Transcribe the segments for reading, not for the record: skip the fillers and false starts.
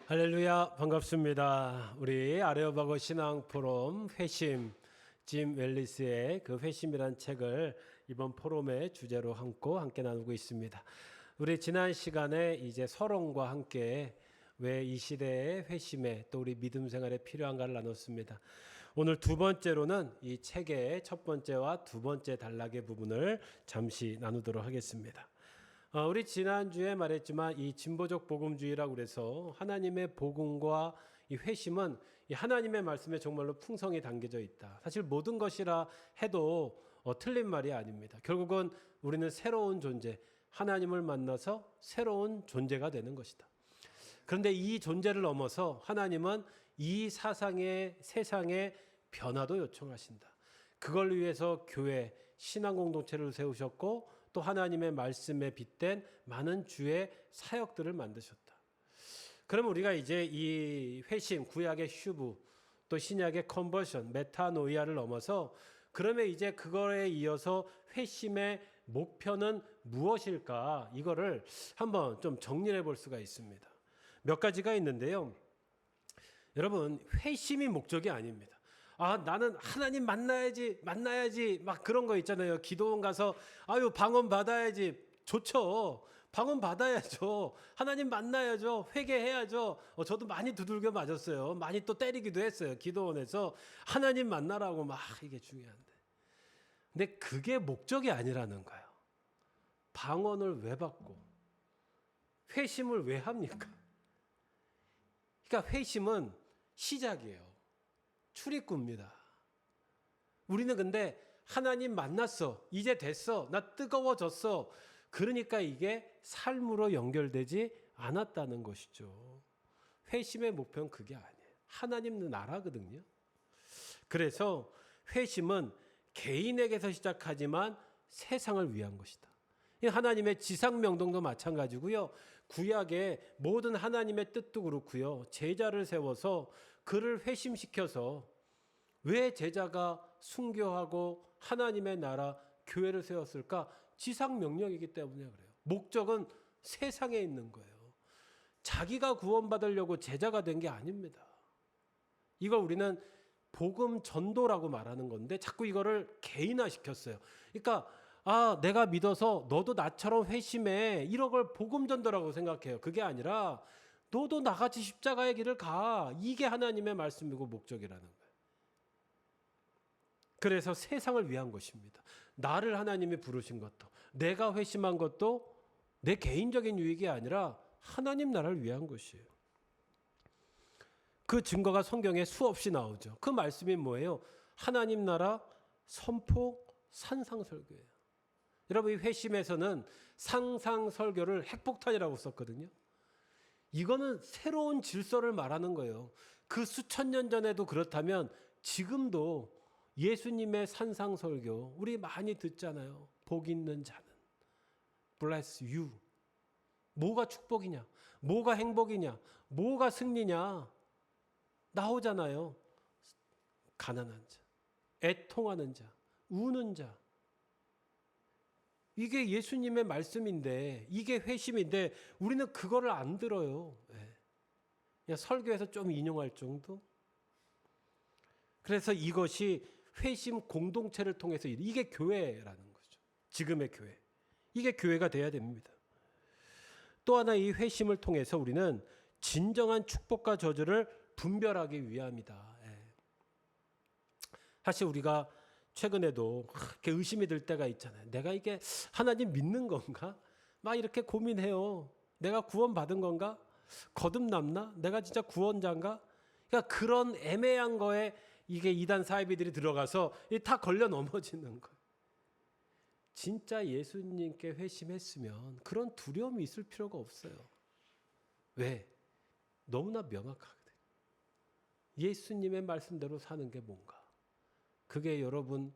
할렐루야, 반갑습니다. 우리 아레오바고 신앙 포럼 회심, 짐 웰리스의 그 회심이란 책을 이번 포럼의 주제로 함께 나누고 있습니다. 우리 지난 시간에 이제 서론과 함께 왜 이 시대의 회심에 또 우리 믿음 생활에 필요한가를 나눴습니다. 오늘 두 번째로는 이 책의 첫 번째와 두 번째 단락의 부분을 잠시 나누도록 하겠습니다. 우리 지난주에 말했지만 이 진보적 복음주의라고 그래서 하나님의 복음과 이 회심은 이 하나님의 말씀에 정말로 풍성히 담겨져 있다. 사실 모든 것이라 해도 틀린 말이 아닙니다. 결국은 우리는 새로운 존재, 하나님을 만나서 새로운 존재가 되는 것이다. 그런데 이 존재를 넘어서 하나님은 이 세상의 변화도 요청하신다. 그걸 위해서 교회, 신앙 공동체를 세우셨고 또 하나님의 말씀에 빗댄 많은 주의 사역들을 만드셨다. 그럼 우리가 이제 이 회심, 구약의 슈브, 또 신약의 컨버션, 메타노이아를 넘어서 그러면 이제 그거에 이어서 회심의 목표는 무엇일까? 이거를 한번 좀 정리해 볼 수가 있습니다. 몇 가지가 있는데요. 여러분, 회심이 목적이 아닙니다. 나는 하나님 만나야지 막 그런 거 있잖아요. 기도원 가서 방언 받아야지. 좋죠. 방언 받아야죠. 하나님 만나야죠. 회개해야죠. 저도 많이 두들겨 맞았어요. 많이 또 때리기도 했어요. 기도원에서 하나님 만나라고 막 이게 중요한데. 근데 그게 목적이 아니라는 거예요. 방언을 왜 받고 회심을 왜 합니까? 그러니까 회심은 시작이에요. 출입구입니다. 우리는 근데 하나님 만났어. 이제 됐어. 나 뜨거워졌어. 그러니까 이게 삶으로 연결되지 않았다는 것이죠. 회심의 목표는 그게 아니에요. 하나님 나라거든요. 그래서 회심은 개인에게서 시작하지만 세상을 위한 것이다. 하나님의 지상명동도 마찬가지고요. 구약의 모든 하나님의 뜻도 그렇고요. 제자를 세워서 그를 회심시켜서 왜 제자가 순교하고 하나님의 나라 교회를 세웠을까? 지상명령이기 때문에 그래요. 목적은 세상에 있는 거예요. 자기가 구원받으려고 제자가 된 게 아닙니다. 이걸 우리는 복음 전도라고 말하는 건데 자꾸 이거를 개인화시켰어요. 그러니까 내가 믿어서 너도 나처럼 회심해. 이런 걸 복음 전도라고 생각해요. 그게 아니라 너도 나같이 십자가의 길을 가. 이게 하나님의 말씀이고 목적이라는 거예요. 그래서 세상을 위한 것입니다. 나를 하나님이 부르신 것도, 내가 회심한 것도 내 개인적인 유익이 아니라 하나님 나라를 위한 것이에요. 그 증거가 성경에 수없이 나오죠. 그 말씀이 뭐예요? 하나님 나라 선포 산상설교예요. 여러분, 이 회심에서는 상상설교를 핵폭탄이라고 썼거든요. 이거는 새로운 질서를 말하는 거예요. 그 수천 년 전에도 그렇다면 지금도 예수님의 산상설교 우리 많이 듣잖아요. 복 있는 자는 bless you. 뭐가 축복이냐? 뭐가 행복이냐? 뭐가 승리냐? 나오잖아요. 가난한 자, 애통하는 자, 우는 자. 이게 예수님의 말씀인데, 이게 회심인데 우리는 그거를 안 들어요. 그냥 설교에서 좀 인용할 정도. 그래서 이것이 회심 공동체를 통해서 이게 교회라는 거죠. 지금의 교회. 이게 교회가 돼야 됩니다. 또 하나 이 회심을 통해서 우리는 진정한 축복과 저주를 분별하기 위함이다. 사실 우리가 최근에도 이렇게 의심이 들 때가 있잖아요. 내가 이게 하나님 믿는 건가? 막 이렇게 고민해요. 내가 구원받은 건가? 거듭남나? 내가 진짜 구원자인가? 그러니까 그런 애매한 거에 이게 이단 사이비들이 들어가서 다 걸려 넘어지는 거예요. 진짜 예수님께 회심했으면 그런 두려움이 있을 필요가 없어요. 왜? 너무나 명확하거든요. 예수님의 말씀대로 사는 게 뭔가. 그게 여러분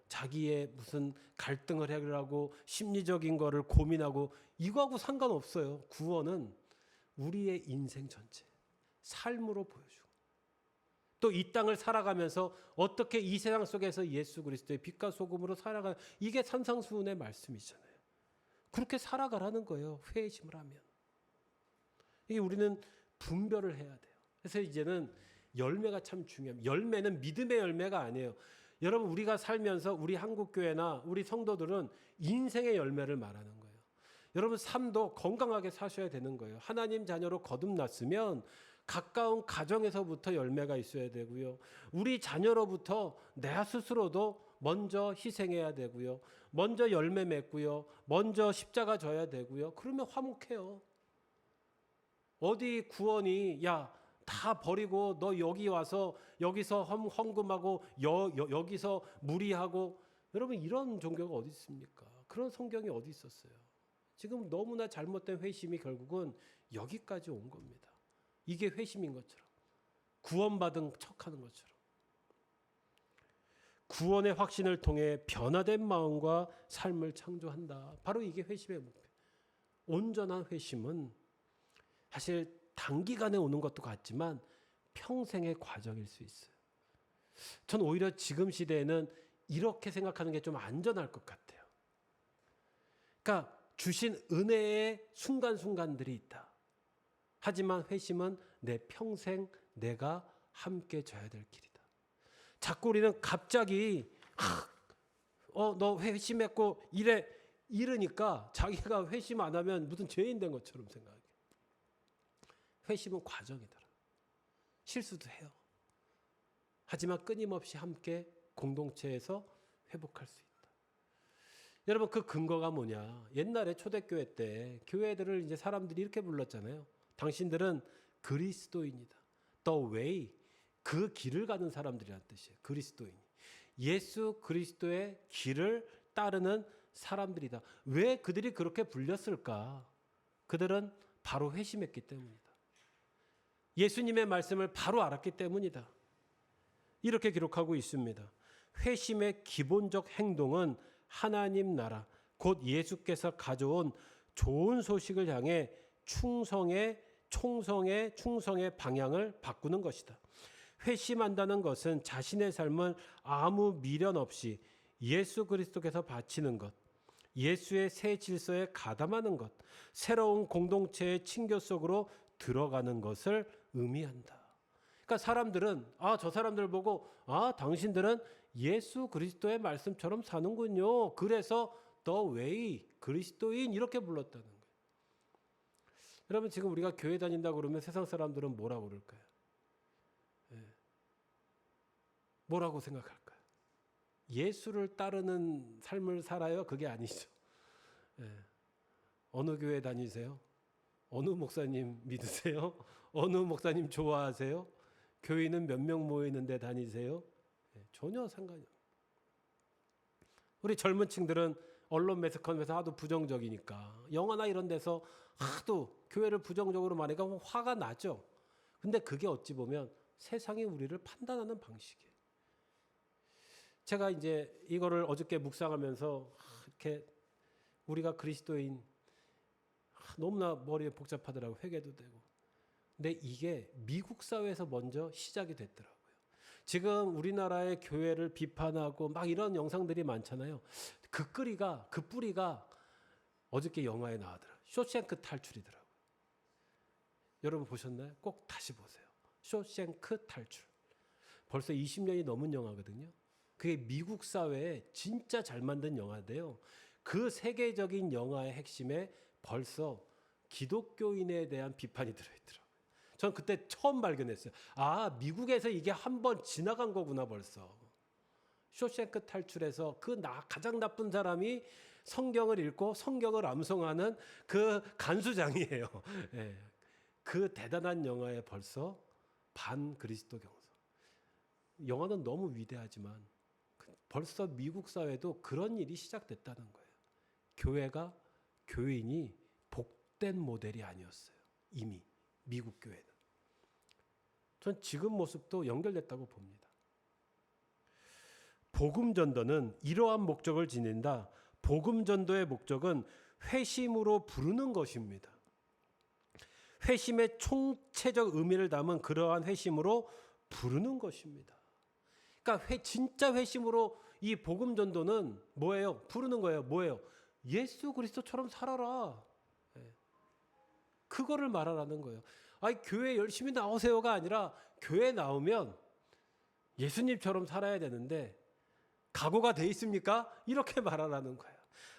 자기의 무슨 갈등을 해결하고 심리적인 거를 고민하고 이거하고 상관없어요. 구원은 우리의 인생 전체 삶으로 보여주고 또 이 땅을 살아가면서 어떻게 이 세상 속에서 예수 그리스도의 빛과 소금으로 살아가, 이게 산상수훈의 말씀이잖아요. 그렇게 살아가라는 거예요. 회심을 하면. 이게 우리는 분별을 해야 돼요. 그래서 이제는 열매가 참 중요합니다. 열매는 믿음의 열매가 아니에요. 여러분, 우리가 살면서 우리 한국교회나 우리 성도들은 인생의 열매를 말하는 거예요. 여러분, 삶도 건강하게 사셔야 되는 거예요. 하나님 자녀로 거듭났으면 가까운 가정에서부터 열매가 있어야 되고요. 우리 자녀로부터 내 스스로도 먼저 희생해야 되고요. 먼저 열매 맺고요. 먼저 십자가 져야 되고요. 그러면 화목해요. 어디 구원이 다 버리고 너 여기 와서 여기서 헌금하고 여기서 무리하고, 여러분, 이런 종교가 어디 있습니까? 그런 성경이 어디 있었어요? 지금 너무나 잘못된 회심이 결국은 여기까지 온 겁니다. 이게 회심인 것처럼, 구원받은 척하는 것처럼. 구원의 확신을 통해 변화된 마음과 삶을 창조한다. 바로 이게 회심의 목표. 온전한 회심은 사실 단기간에 오는 것도 같지만 평생의 과정일 수 있어요. 전 오히려 지금 시대에는 이렇게 생각하는 게 좀 안전할 것 같아요. 그러니까 주신 은혜의 순간순간들이 있다. 하지만 회심은 내 평생 내가 함께 져야 될 길이다. 자꾸 우리는 갑자기 너 회심했고 이러니까 자기가 회심 안 하면 무슨 죄인 된 것처럼 생각해요. 회심은 과정이더라. 실수도 해요. 하지만 끊임없이 함께 공동체에서 회복할 수 있다. 여러분, 그 근거가 뭐냐? 옛날에 초대교회 때 교회들을 이제 사람들이 이렇게 불렀잖아요. 당신들은 그리스도인이다. The way, 그 길을 가는 사람들이라는 뜻이에요. 그리스도인. 예수 그리스도의 길을 따르는 사람들이다. 왜 그들이 그렇게 불렸을까? 그들은 바로 회심했기 때문이다. 예수님의 말씀을 바로 알았기 때문이다. 이렇게 기록하고 있습니다. 회심의 기본적 행동은 하나님 나라, 곧 예수께서 가져온 좋은 소식을 향해 충성의 방향을 바꾸는 것이다. 회심한다는 것은 자신의 삶을 아무 미련 없이 예수 그리스도께서 바치는 것, 예수의 새 질서에 가담하는 것, 새로운 공동체의 친교 속으로 들어가는 것을 의미한다. 그러니까 사람들은 저 사람들 보고 당신들은 예수 그리스도의 말씀처럼 사는군요. 그래서 The way, 그리스도인, 이렇게 불렀다는 거예요. 여러분, 지금 우리가 교회 다닌다 그러면 세상 사람들은 뭐라고 그럴까요? 뭐라고 생각할까요? 예수를 따르는 삶을 살아요? 그게 아니죠. 어느 교회 다니세요? 어느 목사님 믿으세요? 어느 목사님 좋아하세요? 교회는 몇 명 모이는데 다니세요? 전혀 상관이 없어요. 우리 젊은 층들은 언론 매스컴에서 하도 부정적이니까 영화나 이런 데서 하도 교회를 부정적으로 말하니까 화가 나죠. 근데 그게 어찌 보면 세상이 우리를 판단하는 방식이에요. 제가 이제 이거를 어저께 묵상하면서 이렇게 우리가 그리스도인, 너무나 머리에 복잡하더라고요. 회개도 되고. 근데 이게 미국 사회에서 먼저 시작이 됐더라고요. 지금 우리나라의 교회를 비판하고 막 이런 영상들이 많잖아요. 그 뿌리가 어저께 영화에 나오더라고요. 쇼생크 탈출이더라고요. 여러분 보셨나요? 꼭 다시 보세요. 쇼생크 탈출. 벌써 20년이 넘은 영화거든요. 그게 미국 사회에 진짜 잘 만든 영화인데요. 그 세계적인 영화의 핵심에 벌써 기독교인에 대한 비판이 들어있더라고요. 전 그때 처음 발견했어요. 미국에서 이게 한번 지나간 거구나 벌써. 쇼생크 탈출에서 가장 나쁜 사람이 성경을 읽고 성경을 암송하는 그 간수장이에요. 네. 그 대단한 영화에 벌써 반그리스도 경서. 영화는 너무 위대하지만 벌써 미국 사회도 그런 일이 시작됐다는 거예요. 교인이 복된 모델이 아니었어요. 이미 미국 교회는. 전 지금 모습도 연결됐다고 봅니다. 복음 전도는 이러한 목적을 지닌다. 복음 전도의 목적은 회심으로 부르는 것입니다. 회심의 총체적 의미를 담은 그러한 회심으로 부르는 것입니다. 그러니까 진짜 회심으로 이 복음 전도는 뭐예요? 부르는 거예요. 뭐예요? 예수 그리스도처럼 살아라. 그거를 말하라는 거예요. 아니 교회 열심히 나오세요가 아니라 교회 나오면 예수님처럼 살아야 되는데 각오가 돼 있습니까? 이렇게 말하라는 거예요.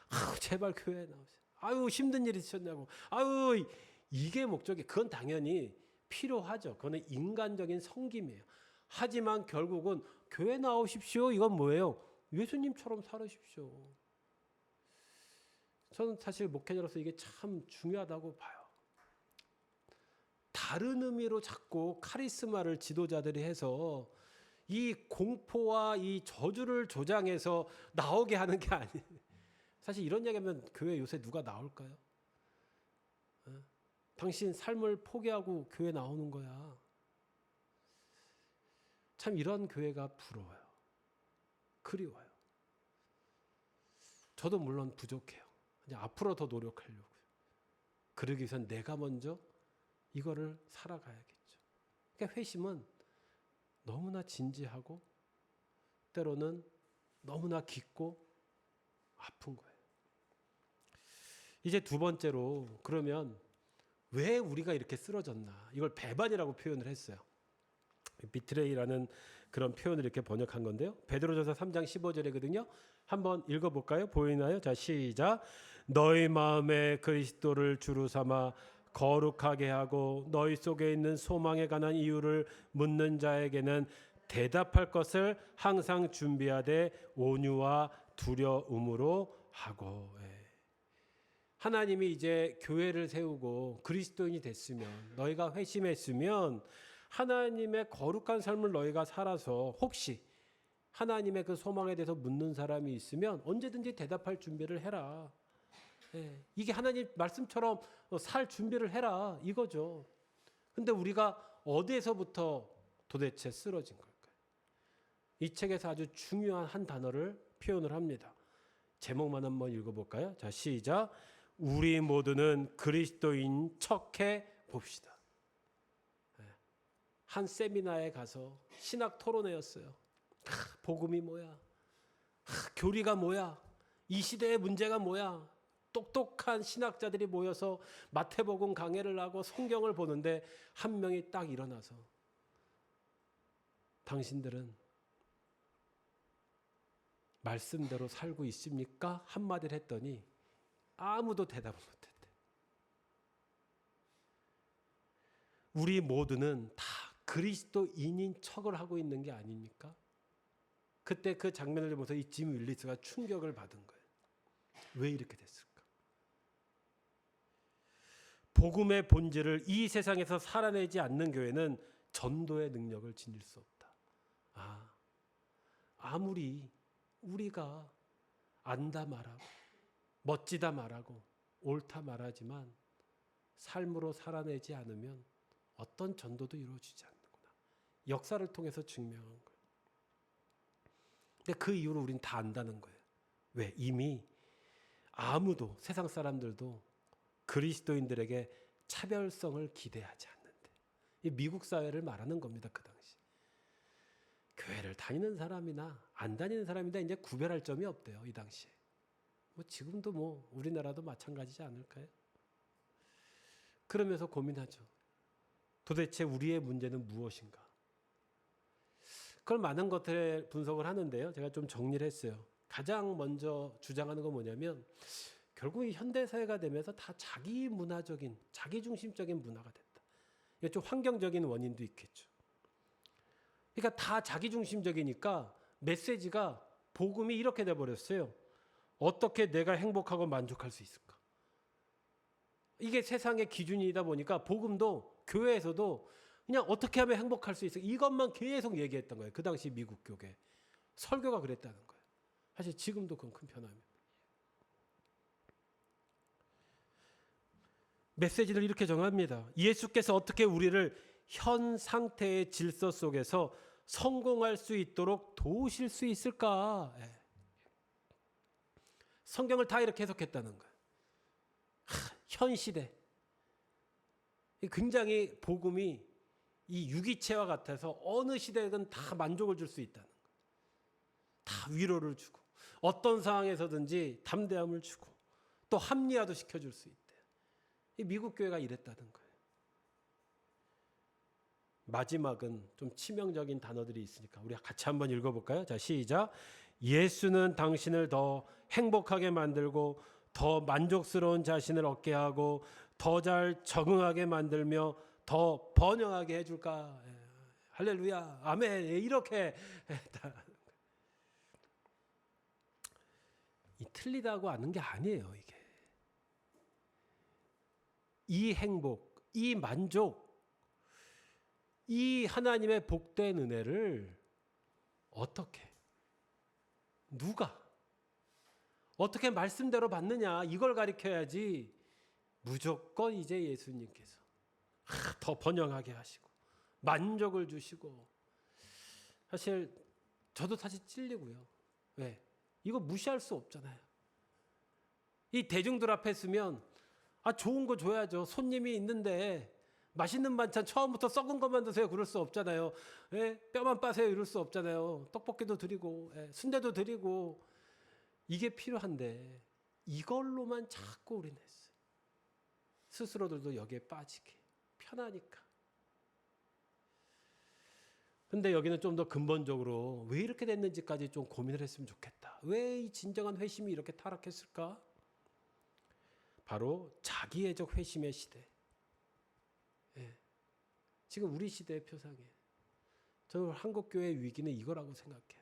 아유 제발 교회에 나오세요. 아유 힘든 일 있으셨냐고. 아유 이게 목적이 그건 당연히 필요하죠. 그거는 인간적인 섬김이에요. 하지만 결국은 교회 나오십시오. 이건 뭐예요? 예수님처럼 살으십시오. 저는 사실 목회자로서 이게 참 중요하다고 봐요. 다른 의미로 자꾸 카리스마를 지도자들이 해서 이 공포와 이 저주를 조장해서 나오게 하는 게 아니에요. 사실 이런 얘기하면 교회 요새 누가 나올까요? 당신 삶을 포기하고 교회 나오는 거야. 참 이런 교회가 부러워요. 그리워요. 저도 물론 부족해요. 이제 앞으로 더 노력하려고요. 그러기 위해서는 내가 먼저 이거를 살아가야겠죠. 그러니까 회심은 너무나 진지하고 때로는 너무나 깊고 아픈 거예요. 이제 두 번째로 그러면 왜 우리가 이렇게 쓰러졌나? 이걸 배반이라고 표현을 했어요. 비트레이라는 그런 표현을 이렇게 번역한 건데요. 베드로전서 3장 15절이거든요. 한번 읽어볼까요? 보이나요? 자, 시작. 너희 마음에 그리스도를 주로 삼아 거룩하게 하고 너희 속에 있는 소망에 관한 이유를 묻는 자에게는 대답할 것을 항상 준비하되 온유와 두려움으로 하고. 하나님이 이제 교회를 세우고 그리스도인이 됐으면 너희가 회심했으면 하나님의 거룩한 삶을 너희가 살아서 혹시 하나님의 그 소망에 대해서 묻는 사람이 있으면 언제든지 대답할 준비를 해라. 이게 하나님 말씀처럼 살 준비를 해라 이거죠. 근데 우리가 어디에서부터 도대체 쓰러진 걸까요? 이 책에서 아주 중요한 한 단어를 표현을 합니다. 제목만 한번 읽어볼까요? 자, 시작. 우리 모두는 그리스도인 척해 봅시다. 한 세미나에 가서 신학 토론회였어요. 복음이 뭐야? 교리가 뭐야? 이 시대의 문제가 뭐야? 똑똑한 신학자들이 모여서 마태복음 강해를 하고 성경을 보는데 한 명이 딱 일어나서 당신들은 말씀대로 살고 있습니까? 한마디를 했더니 아무도 대답을 못했대. 우리 모두는 다 그리스도인인 척을 하고 있는 게 아닙니까? 그때 그 장면을 보면서 이 짐 윌리스가 충격을 받은 거예요. 왜 이렇게 됐을까? 복음의 본질을 이 세상에서 살아내지 않는 교회는 전도의 능력을 지닐 수 없다. 아무리 우리가 안다 말하고 멋지다 말하고 옳다 말하지만 삶으로 살아내지 않으면 어떤 전도도 이루어지지 않는구나. 역사를 통해서 증명한 거예요. 근데 그 이유를 우린 다 안다는 거예요. 왜? 이미 아무도 세상 사람들도 그리스도인들에게 차별성을 기대하지 않는데. 이 미국 사회를 말하는 겁니다. 그 당시. 교회를 다니는 사람이나 안 다니는 사람이나 이제 구별할 점이 없대요. 이 당시에. 지금도 우리나라도 마찬가지지 않을까요? 그러면서 고민하죠. 도대체 우리의 문제는 무엇인가? 그걸 많은 것들에 분석을 하는데요. 제가 좀 정리를 했어요. 가장 먼저 주장하는 건 뭐냐면 결국 이 현대사회가 되면서 다 자기 문화적인, 자기중심적인 문화가 됐다. 이게 좀 환경적인 원인도 있겠죠. 그러니까 다 자기중심적이니까 메시지가 복음이 이렇게 돼버렸어요. 어떻게 내가 행복하고 만족할 수 있을까? 이게 세상의 기준이다 보니까 복음도 교회에서도 그냥 어떻게 하면 행복할 수 있을까? 이것만 계속 얘기했던 거예요. 그 당시 미국 교회. 설교가 그랬다는 거예요. 사실 지금도 그건 큰 변화입니다. 메시지를 이렇게 정합니다. 예수께서 어떻게 우리를 현 상태의 질서 속에서 성공할 수 있도록 도우실 수 있을까? 성경을 다 이렇게 해석했다는 거예요. 현 시대. 굉장히 복음이 이 유기체와 같아서 어느 시대든 다 만족을 줄 수 있다는 거예요. 다 위로를 주고 어떤 상황에서든지 담대함을 주고 또 합리화도 시켜줄 수 있대요. 이 미국 교회가 이랬다는 거예요. 마지막은 좀 치명적인 단어들이 있으니까 우리 같이 한번 읽어볼까요? 자, 시작. 예수는 당신을 더 행복하게 만들고 더 만족스러운 자신을 얻게 하고 더 잘 적응하게 만들며 더 번영하게 해줄까? 할렐루야, 아멘. 이렇게 이 틀리다고 하는 게 아니에요. 이게 이 행복, 이 만족, 이 하나님의 복된 은혜를 어떻게, 누가, 어떻게 말씀대로 받느냐, 이걸 가르쳐야지. 무조건 이제 예수님께서 더 번영하게 하시고 만족을 주시고. 사실 저도 사실 찔리고요. 왜? 이거 무시할 수 없잖아요. 이 대중들 앞에 서면 좋은 거 줘야죠. 손님이 있는데 맛있는 반찬 처음부터 썩은 것만 드세요. 그럴 수 없잖아요. 예? 뼈만 빠세요. 이럴 수 없잖아요. 떡볶이도 드리고 순대도 드리고 이게 필요한데 이걸로만 자꾸 우리는 했어요. 스스로들도 여기에 빠지게 편하니까. 근데 여기는 좀 더 근본적으로 왜 이렇게 됐는지까지 좀 고민을 했으면 좋겠다. 왜 이 진정한 회심이 이렇게 타락했을까? 바로 자기애적 회심의 시대. 지금 우리 시대의 표상이에요. 저는 한국교회의 위기는 이거라고 생각해요.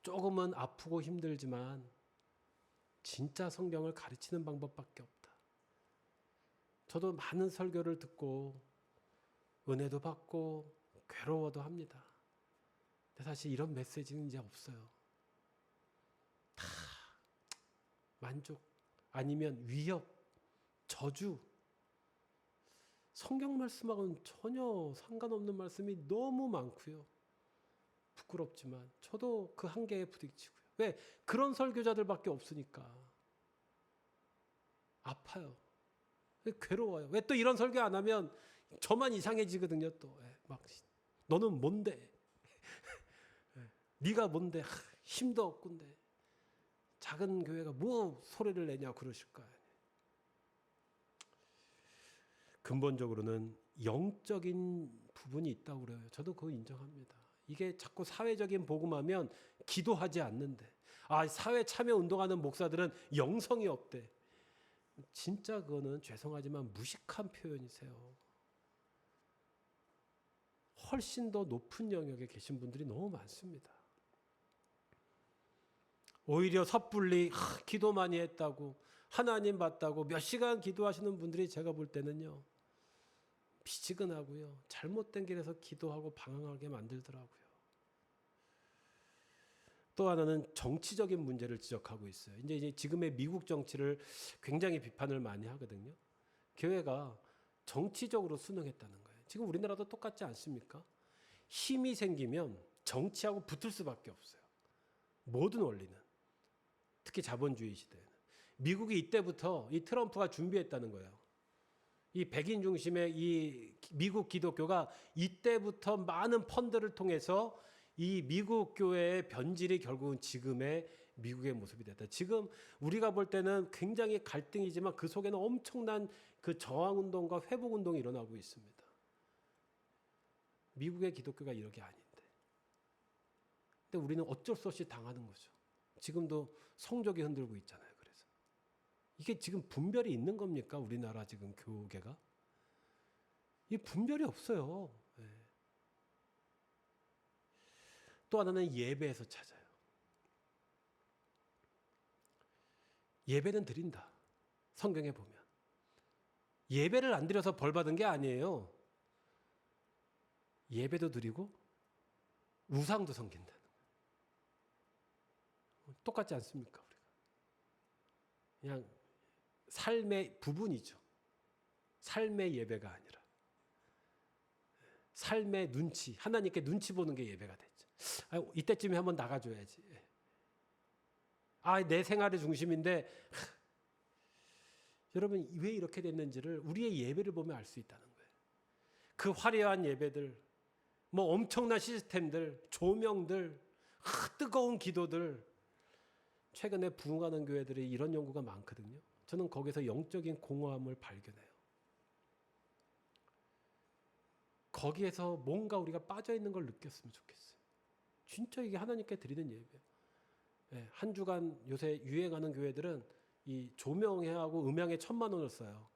조금은 아프고 힘들지만 진짜 성경을 가르치는 방법밖에 없다. 저도 많은 설교를 듣고 은혜도 받고 괴로워도 합니다. 근데 사실 이런 메시지는 이제 없어요. 다 만족 아니면 위협, 저주. 성경 말씀하고는 전혀 상관없는 말씀이 너무 많고요. 부끄럽지만 저도 그 한계에 부딪히고요. 왜? 그런 설교자들밖에 없으니까. 아파요. 괴로워요. 왜 또 이런 설교 안 하면 저만 이상해지거든요. 또 막 너는 뭔데? 네가 뭔데? 힘도 없군데. 작은 교회가 뭐 소리를 내냐 그러실까요? 근본적으로는 영적인 부분이 있다고 그래요. 저도 그거 인정합니다. 이게 자꾸 사회적인 복음하면 기도하지 않는데, 사회 참여 운동하는 목사들은 영성이 없대. 진짜 그거는 죄송하지만 무식한 표현이세요. 훨씬 더 높은 영역에 계신 분들이 너무 많습니다. 오히려 섣불리 기도 많이 했다고, 하나님 봤다고 몇 시간 기도하시는 분들이 제가 볼 때는요, 미지근하고요, 잘못된 길에서 기도하고 방황하게 만들더라고요. 또 하나는 정치적인 문제를 지적하고 있어요. 이제 지금의 미국 정치를 굉장히 비판을 많이 하거든요. 교회가 정치적으로 순응했다는 거예요. 지금 우리나라도 똑같지 않습니까? 힘이 생기면 정치하고 붙을 수밖에 없어요. 모든 원리는. 특히 자본주의 시대에는. 미국이 이때부터 이 트럼프가 준비했다는 거예요. 이 백인 중심의 이 미국 기독교가 이때부터 많은 펀드를 통해서 이 미국 교회의 변질이 결국은 지금의 미국의 모습이 됐다. 지금 우리가 볼 때는 굉장히 갈등이지만 그 속에는 엄청난 그 저항운동과 회복운동이 일어나고 있습니다. 미국의 기독교가 이런 게 아닌데. 근데 우리는 어쩔 수 없이 당하는 거죠. 지금도 성적이 흔들고 있잖아요. 그래서 이게 지금 분별이 있는 겁니까? 우리나라 지금 교계가? 이 분별이 없어요. 또 하나는 예배에서 찾아요. 예배는 드린다. 성경에 보면. 예배를 안 드려서 벌 받은 게 아니에요. 예배도 드리고 우상도 섬긴다는 거예요. 똑같지 않습니까? 우리가. 그냥 삶의 부분이죠. 삶의 예배가 아니라. 삶의 눈치, 하나님께 눈치 보는 게 예배가 됐죠. 이때쯤에 한번 나가줘야지. 내 생활의 중심인데 여러분 왜 이렇게 됐는지를 우리의 예배를 보면 알 수 있다는 거예요. 그 화려한 예배들, 뭐 엄청난 시스템들, 조명들, 뜨거운 기도들. 최근에 부흥하는 교회들이 이런 연구가 많거든요. 저는 거기서 영적인 공허함을 발견해요. 거기에서 뭔가 우리가 빠져 있는 걸 느꼈으면 좋겠어요. 진짜 이게 하나님께 드리는 예배예요. 예, 한 주간 요새 유행하는 교회들은 이 조명회하고 음향에 1,000만 원을 써요.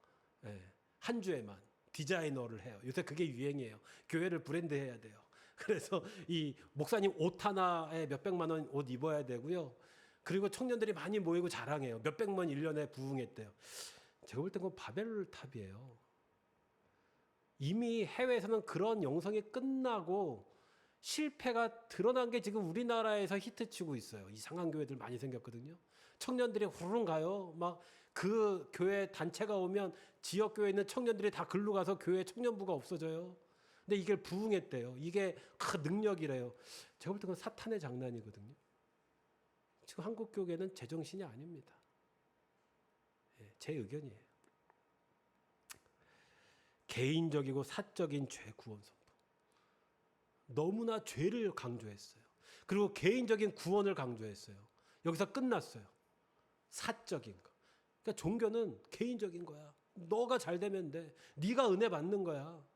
예, 한 주에만 디자이너를 해요. 요새 그게 유행이에요. 교회를 브랜드해야 돼요. 그래서 이 목사님 옷 하나에 몇백만 원 옷 입어야 되고요. 그리고 청년들이 많이 모이고 자랑해요. 몇백만 1년에 부흥했대요. 제가 볼 땐 그건 바벨탑이에요. 이미 해외에서는 그런 영성이 끝나고 실패가 드러난 게 지금 우리나라에서 히트치고 있어요. 이상한 교회들 많이 생겼거든요. 청년들이 후루룩 가요. 막 그 교회 단체가 오면 지역 교회에 있는 청년들이 다 글로 가서 교회 청년부가 없어져요. 근데 이게 부흥했대요. 이게 능력이래요. 제가 볼 때 그건 사탄의 장난이거든요. 지금 한국 교회는 제정신이 아닙니다. 예, 제 의견이에요. 개인적이고 사적인 죄 구원 선포. 너무나 죄를 강조했어요. 그리고 개인적인 구원을 강조했어요. 여기서 끝났어요. 사적인 거. 그러니까 종교는 개인적인 거야. 너가 잘 되면 돼. 네가 은혜 받는 거야.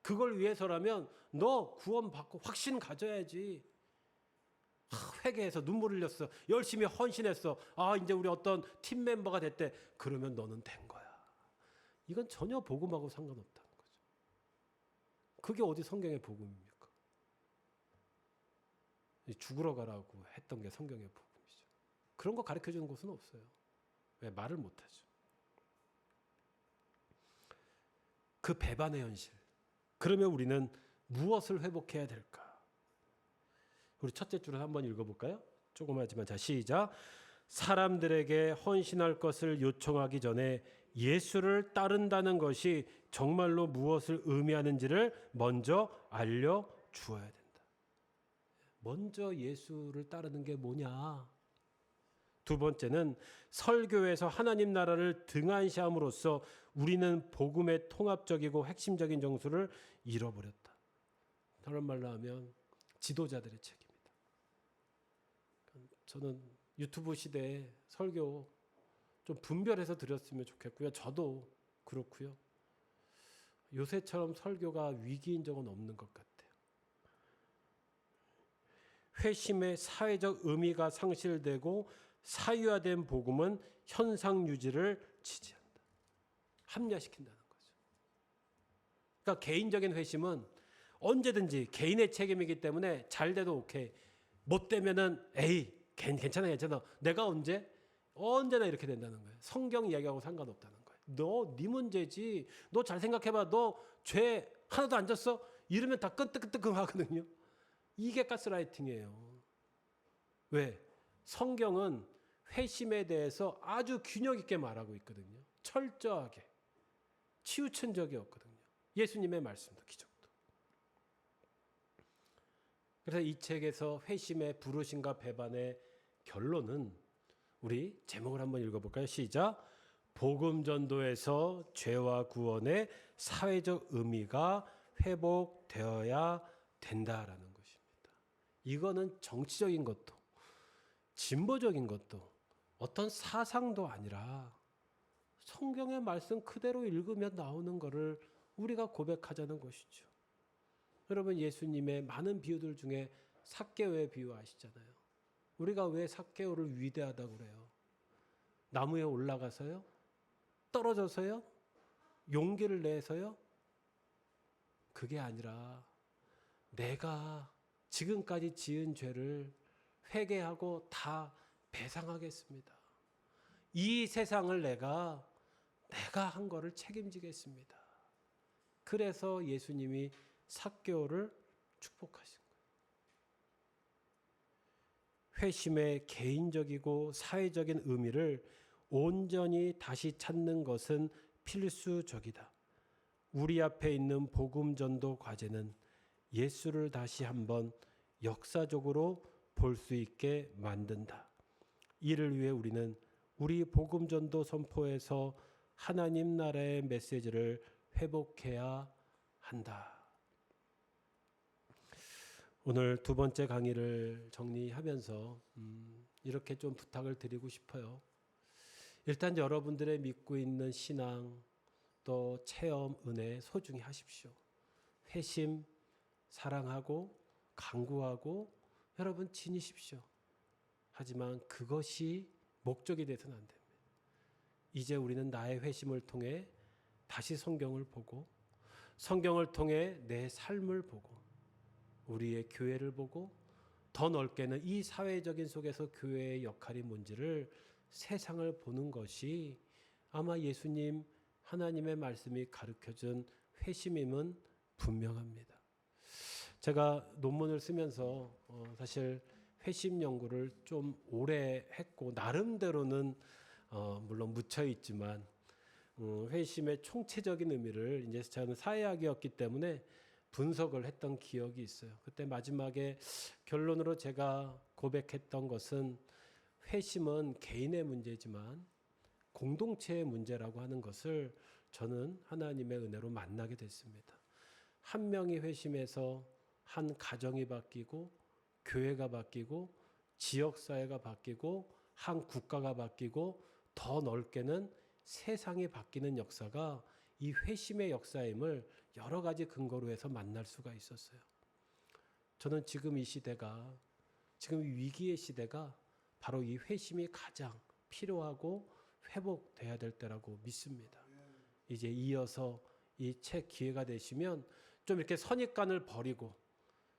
그걸 위해서라면 너 구원 받고 확신 가져야지. 회개해서 눈물 흘렸어. 열심히 헌신했어. 이제 우리 어떤 팀 멤버가 됐대. 그러면 너는 된 거야. 이건 전혀 복음하고 상관없다는 거죠. 그게 어디 성경의 복음입니까? 죽으러 가라고 했던 게 성경의 복음이죠. 그런 거 가르쳐주는 곳은 없어요. 왜 말을 못하죠? 그 배반의 현실. 그러면 우리는 무엇을 회복해야 될까? 우리 첫째 줄을 한번 읽어볼까요? 조그마하지만 자 시작. 사람들에게 헌신할 것을 요청하기 전에 예수를 따른다는 것이 정말로 무엇을 의미하는지를 먼저 알려주어야 된다. 먼저 예수를 따르는 게 뭐냐? 두 번째는 설교에서 하나님 나라를 등한시함으로써 우리는 복음의 통합적이고 핵심적인 정수를 잃어버렸다. 다른 말로 하면 지도자들의 책임이다. 저는 유튜브 시대에 설교 좀 분별해서 드렸으면 좋겠고요. 저도 그렇고요. 요새처럼 설교가 위기인 적은 없는 것 같아요. 회심의 사회적 의미가 상실되고 사유화된 복음은 현상 유지를 지지한다. 합리화시킨다는 거죠. 그러니까 개인적인 회심은 언제든지 개인의 책임이기 때문에 잘 돼도 오케이. 못 되면은 에이 괜찮아. 내가 언제나 이렇게 된다는 거예요. 성경 이야기하고 상관없다는 거예요. 너 네 문제지. 너 잘 생각해봐. 너 죄 하나도 안 졌어? 이러면 다 끄떡끄떡하거든요. 이게 가스라이팅이에요. 왜? 성경은 회심에 대해서 아주 균형 있게 말하고 있거든요. 철저하게. 치우친 적이 없거든요. 예수님의 말씀도 기적도. 그래서 이 책에서 회심의 부르심과 배반의 결론은 우리 제목을 한번 읽어볼까요? 시작. 복음 전도에서 죄와 구원의 사회적 의미가 회복되어야 된다라는 것입니다. 이거는 정치적인 것도 진보적인 것도 어떤 사상도 아니라 성경의 말씀 그대로 읽으면 나오는 것을 우리가 고백하자는 것이죠. 여러분 예수님의 많은 비유들 중에 삭개오의 비유 아시잖아요. 우리가 왜 삭개오를 위대하다고 그래요? 나무에 올라가서요? 떨어져서요? 용기를 내서요? 그게 아니라 내가 지금까지 지은 죄를 회개하고 다 배상하겠습니다. 이 세상을 내가 한 거를 책임지겠습니다. 그래서 예수님이 삭개오를 축복하신 거예요. 회심의 개인적이고 사회적인 의미를 온전히 다시 찾는 것은 필수적이다. 우리 앞에 있는 복음 전도 과제는 예수를 다시 한번 역사적으로 볼 수 있게 만든다. 이를 위해 우리는 우리 복음 전도 선포에서 하나님 나라의 메시지를 회복해야 한다. 오늘 두 번째 강의를 정리하면서 이렇게 좀 부탁을 드리고 싶어요. 일단 여러분들의 믿고 있는 신앙 또 체험 은혜 소중히 하십시오. 회심 사랑하고 간구하고 여러분 지니십시오. 하지만 그것이 목적이 돼서는 안 됩니다. 이제 우리는 나의 회심을 통해 다시 성경을 보고 성경을 통해 내 삶을 보고 우리의 교회를 보고 더 넓게는 이 사회적인 속에서 교회의 역할이 뭔지를 세상을 보는 것이 아마 예수님 하나님의 말씀이 가르쳐준 회심임은 분명합니다. 제가 논문을 쓰면서 사실 회심 연구를 좀 오래 했고 나름대로는 물론 묻혀 있지만 회심의 총체적인 의미를 이제 저는 사회학이었기 때문에 분석을 했던 기억이 있어요. 그때 마지막에 결론으로 제가 고백했던 것은 회심은 개인의 문제지만 공동체의 문제라고 하는 것을 저는 하나님의 은혜로 만나게 됐습니다. 한 명이 회심해서 한 가정이 바뀌고 교회가 바뀌고 지역사회가 바뀌고 한 국가가 바뀌고 더 넓게는 세상이 바뀌는 역사가 이 회심의 역사임을 여러 가지 근거로 해서 만날 수가 있었어요. 저는 지금 이 시대가 지금 이 위기의 시대가 바로 이 회심이 가장 필요하고 회복돼야 될 때라고 믿습니다. 이제 이어서 이 책 기회가 되시면 좀 이렇게 선입관을 버리고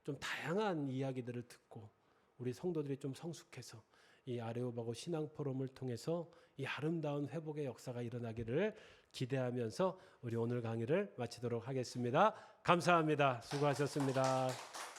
좀 다양한 이야기들을 듣고 우리 성도들이 좀 성숙해서 이 아레오바고 신앙 포럼을 통해서 이 아름다운 회복의 역사가 일어나기를 기대하면서 우리 오늘 강의를 마치도록 하겠습니다. 감사합니다. 수고하셨습니다.